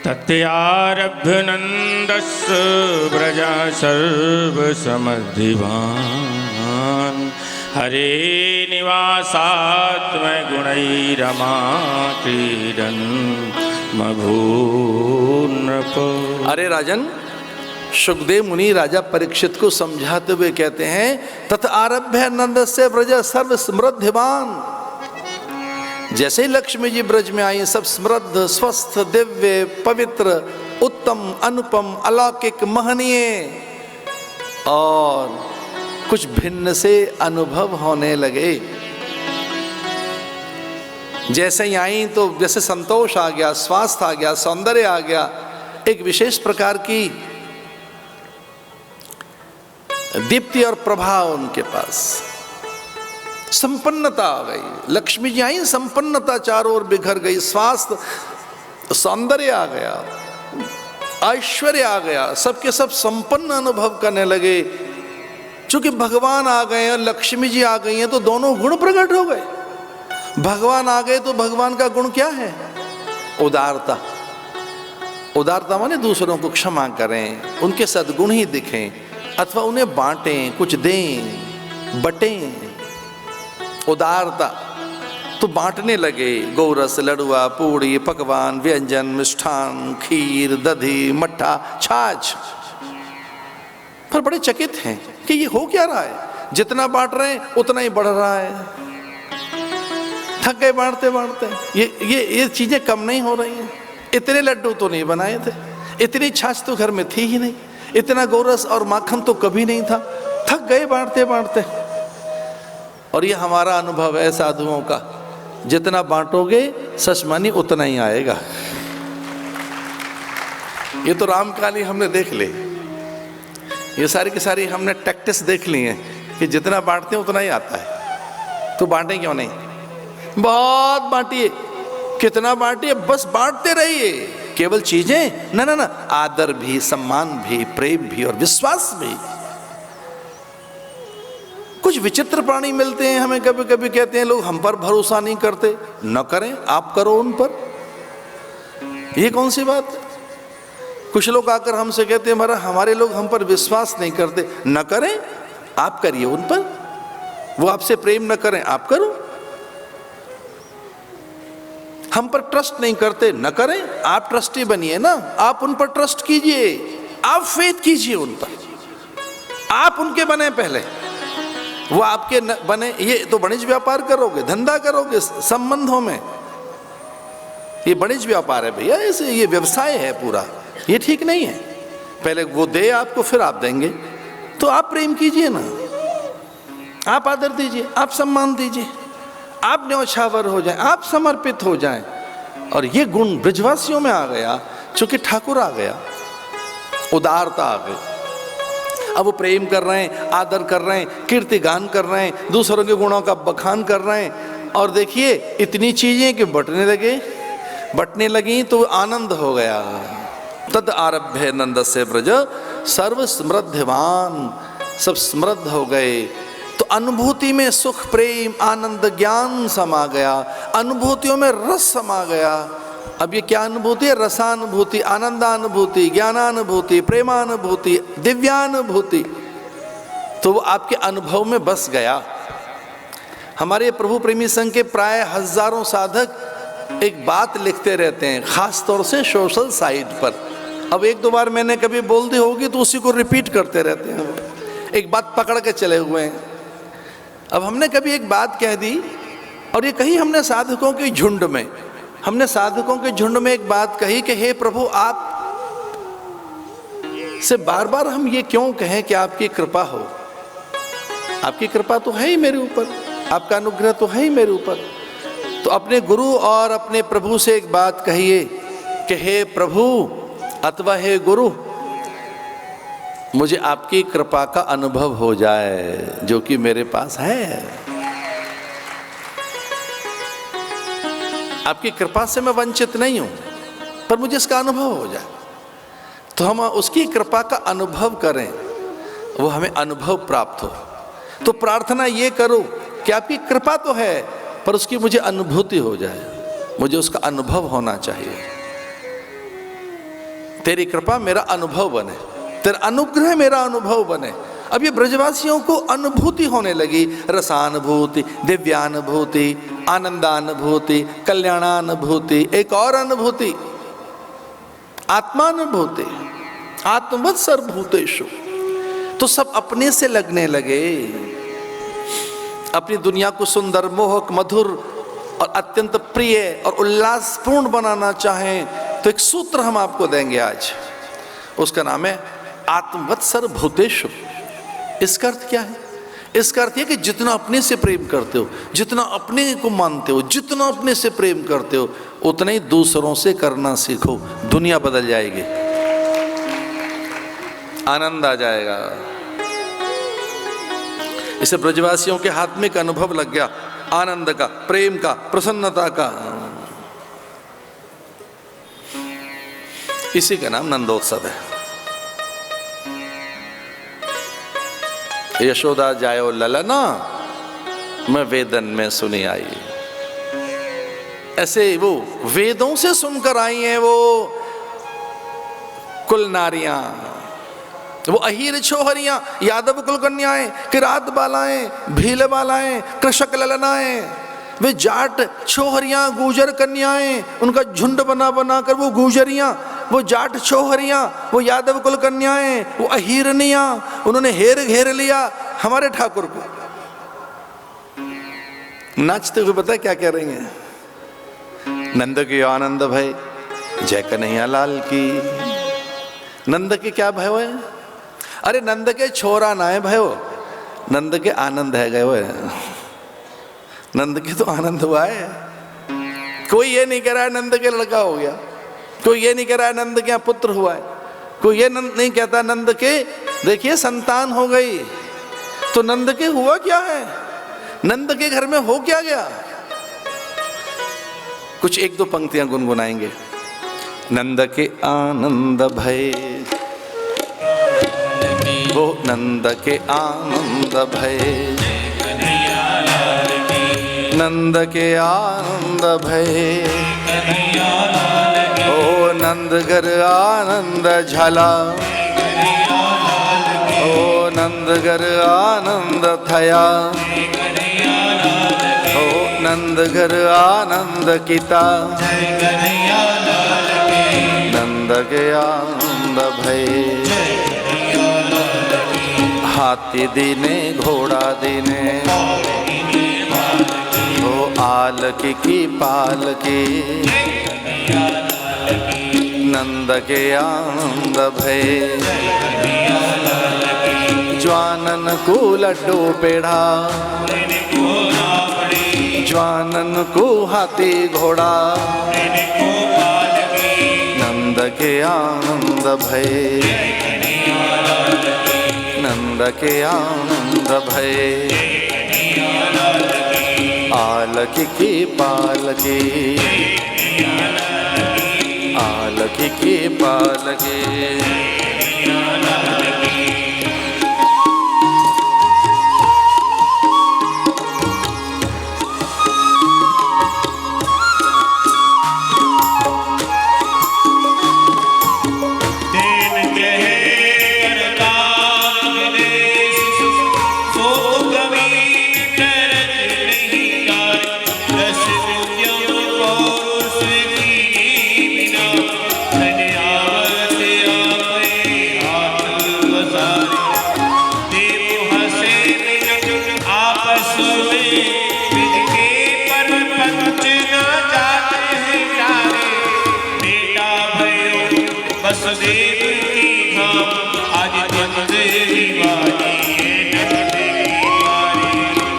तत्यारभ्य नन्दस्य व्रजा सर्वसमधिवान् हरे निवासात्मगुणैरमा क्रीडन् मभून्नृप। अरे राजन, सुखदेव मुनि राजा परीक्षित को समझाते हुए कहते हैं, तत् आरभ्य नंदस्य व्रज सर्व समृद्धिवान। जैसे ही लक्ष्मी जी ब्रज में आई, सब समृद्ध, स्वस्थ, दिव्य, पवित्र, उत्तम, अनुपम, अलौकिक, महनीय और कुछ भिन्न से अनुभव होने लगे। जैसे ही आई तो जैसे संतोष आ गया, स्वास्थ्य आ गया, सौंदर्य आ गया, एक विशेष प्रकार की दीप्ति और प्रभाव उनके पास, संपन्नता आ गई। लक्ष्मी जी आई, संपन्नता चारों ओर बिखर गई, स्वास्थ्य, सौंदर्य आ गया, ऐश्वर्य आ गया, सबके सब संपन्न अनुभव करने लगे। चूंकि भगवान आ गए और लक्ष्मी जी आ गई हैं तो दोनों गुण प्रकट हो गए। भगवान आ गए तो भगवान का गुण क्या है? उदारता। उदारता माने दूसरों को क्षमा करें, उनके सद्गुण ही दिखें, अथवा उन्हें बांटें, कुछ दें, बटें। उदारता तो बांटने लगे, गोरस, लड़ुआ, पूड़ी, पकवान, व्यंजन, मिष्ठान, खीर, दधी, मट्ठा, छाछ। पर बड़े चकित हैं कि ये हो क्या रहा है, जितना बांट रहे हैं उतना ही बढ़ रहा है। थक गए बांटते बांटते, ये चीजें कम नहीं हो रही हैं। इतने लड्डू तो नहीं बनाए थे, इतनी छाछ तो घर में थी ही नहीं, इतना गोरस और माखन तो कभी नहीं था। थक गए बांटते बांटते। और ये हमारा अनुभव है साधुओं का, जितना बांटोगे सच मानी उतना ही आएगा। ये तो रामकाली हमने देख ली, ये सारी की सारी हमने टैक्टिस देख ली है कि जितना बांटते हैं उतना ही आता है। तो बांटे क्यों नहीं? बहुत बांटिए, कितना बांटिए, बस बांटते रहिए। केवल चीजें ना ना ना, आदर भी, सम्मान भी, प्रेम भी और विश्वास भी। कुछ विचित्र प्राणी मिलते हैं हमें, कभी कभी कहते हैं लोग हम पर भरोसा नहीं करते। न करें, आप करो उन पर। ये कौन सी बात? कुछ लोग आकर हमसे कहते हैं महाराज हमारे लोग हम पर विश्वास नहीं करते। न करें, आप करिए उन पर। वो आपसे प्रेम न करें, आप करो। हम पर ट्रस्ट नहीं करते, न करें, आप ट्रस्टी बनिए ना, आप उन पर ट्रस्ट कीजिए, आप फेथ कीजिए उन पर, आप उनके बने पहले, वो आपके बने। ये तो वाणिज्य व्यापार करोगे, धंधा करोगे संबंधों में, ये वाणिज्य व्यापार है भैया, ऐसे ये व्यवसाय है पूरा, ये ठीक नहीं है। पहले वो दे आपको, फिर आप देंगे। तो आप प्रेम कीजिए ना, आप आदर दीजिए, आप सम्मान दीजिए, आप न्यौछावर हो जाएं, आप समर्पित हो जाएं। और ये गुण ब्रजवासियों में आ गया, चूंकि ठाकुर आ गया, उदारता आ गई। अब वो प्रेम कर रहे हैं, आदर कर रहे हैं, कीर्ति गान कर रहे हैं, दूसरों के गुणों का बखान कर रहे हैं। और देखिए इतनी चीजें कि बटने लगी तो आनंद हो गया। तद आरभ्य नंदस्य व्रज सर्व समृद्धिवान, सब समृद्ध हो गए। तो अनुभूति में सुख, प्रेम, आनंद, ज्ञान समा गया, अनुभूतियों में रस समा गया। अब ये क्या अनुभूति है? रसानुभूति, आनंदानुभूति, ज्ञानानुभूति, प्रेमानुभूति, दिव्यानुभूति। तो वो आपके अनुभव में बस गया। हमारे प्रभु प्रेमी संघ के प्राय हजारों साधक एक बात लिखते रहते हैं, खास तौर से सोशल साइट पर। अब एक दो बार मैंने कभी बोल दी होगी तो उसी को रिपीट करते रहते हैं, एक बात पकड़ के चले हुए हैं। अब हमने कभी एक बात कह दी, और ये कही हमने साधकों के झुंड में, एक बात कही कि हे प्रभु, आप से बार बार हम ये क्यों कहें कि आपकी कृपा हो? आपकी कृपा तो है ही मेरे ऊपर, आपका अनुग्रह तो है ही मेरे ऊपर। तो अपने गुरु और अपने प्रभु से एक बात कहिए कि हे प्रभु अथवा हे गुरु, मुझे आपकी कृपा का अनुभव हो जाए, जो कि मेरे पास है। आपकी कृपा से मैं वंचित नहीं हूं, पर मुझे इसका अनुभव हो जाए। तो हम उसकी कृपा का अनुभव करें, वो हमें अनुभव प्राप्त हो। तो प्रार्थना ये करो कि आपकी कृपा तो है, पर उसकी मुझे अनुभूति हो जाए, मुझे उसका अनुभव होना चाहिए। तेरी कृपा मेरा अनुभव बने, तेरा अनुग्रह मेरा अनुभव बने। अब ये ब्रजवासियों को अनुभूति होने लगी, रसानुभूति, दिव्यानुभूति, आनंदानुभूति, कल्याणानुभूति, एक और अनुभूति आत्मानुभूति, आत्मवत् सर्वभूतेषु। तो सब अपने से लगने लगे, अपनी दुनिया को सुंदर, मोहक, मधुर और अत्यंत प्रिय और उल्लासपूर्ण बनाना चाहें तो एक सूत्र हम आपको देंगे आज, उसका नाम है आत्मवत् सर्वभूतेषु। इसका अर्थ क्या है? इसका अर्थ यह कि जितना अपने से प्रेम करते हो, जितना अपने को मानते हो, जितना अपने से प्रेम करते हो, उतना ही दूसरों से करना सीखो। दुनिया बदल जाएगी, आनंद आ जाएगा। इसे ब्रजवासियों के हाथ में एक अनुभव लग गया, आनंद का, प्रेम का, प्रसन्नता का। इसी का नाम नंदोत्सव है। यशोदा जायो ललना, मैं वेदन में सुनी आई। ऐसे वो वेदों से सुनकर आई हैं वो कुल नारियां, वो अहीर छोहरियां, यादव कुल कन्याएं, किरात बालाएं, भील बालाएं, कृषक ललनाएं, वे जाट छोहरियां, गुजर कन्याएं, उनका झुंड बना बना कर वो गुजरियां, वो जाट छोहरियां, वो यादव कुल कन्याएं, वो अहीरनियां, उन्होंने हेर घेर लिया हमारे ठाकुर को। नाचते हुए पता क्या कह रही हैं? नंद की आनंद भय, जय कन्हैया लाल की। नंद के क्या भय है? अरे नंद के छोरा ना है भयो, नंद के आनंद है गए। नंद के तो आनंद हुआ है। कोई ये नहीं कह रहा है नंद के लड़का हो गया, कोई ये नहीं कह रहा है नंद के पुत्र हुआ है, कोई ये नहीं कहता नंद के देखिए संतान हो गई। तो नंद के हुआ क्या है? नंद के घर में हो क्या गया? कुछ एक दो पंक्तियां गुनगुनाएंगे। नंद के आनंद भय, वो नंद के आनंद भय, नंद के आनंद भय, ओ नंद घर आनंद झाला, ओ नंद घर आनंद थया, ओ नंद घर आनंद किता, नंद के आनंद भय। हाथी दीने घोड़ा दीने, ओ आलकी की पालकी, नंद के आनंद भय। ज्वानन को लड्डू पेड़ा, ज्वानन को हाथी घोड़ा, नंद के आनंद भय, नंद के आनंद भय। आलकी की पालकी, आलकी की पालकी।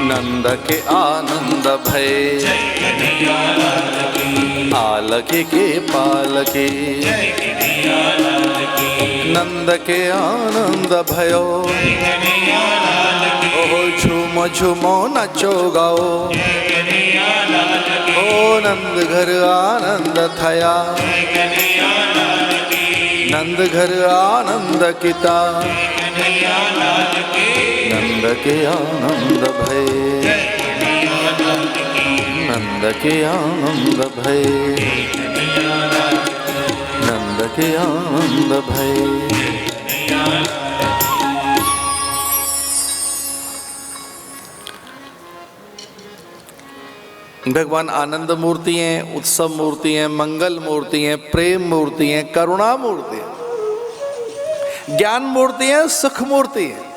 नंद के आनंद भय, आलकी के पालकी, नंद के आनंद भयो। ओ झूमो झूमो नाचो गाओ, ओ नंद घर आनंद थया, नंद घर आनंद किता, नंद के आनंद भय, नंद के आनंद भय, नंद के आनंद भय। भगवान आनंद मूर्ति हैं, उत्सव मूर्ति हैं, मंगल मूर्ति हैं, प्रेम मूर्ति हैं, करुणा मूर्ति है, ज्ञान मूर्ति है, सुख मूर्ति है।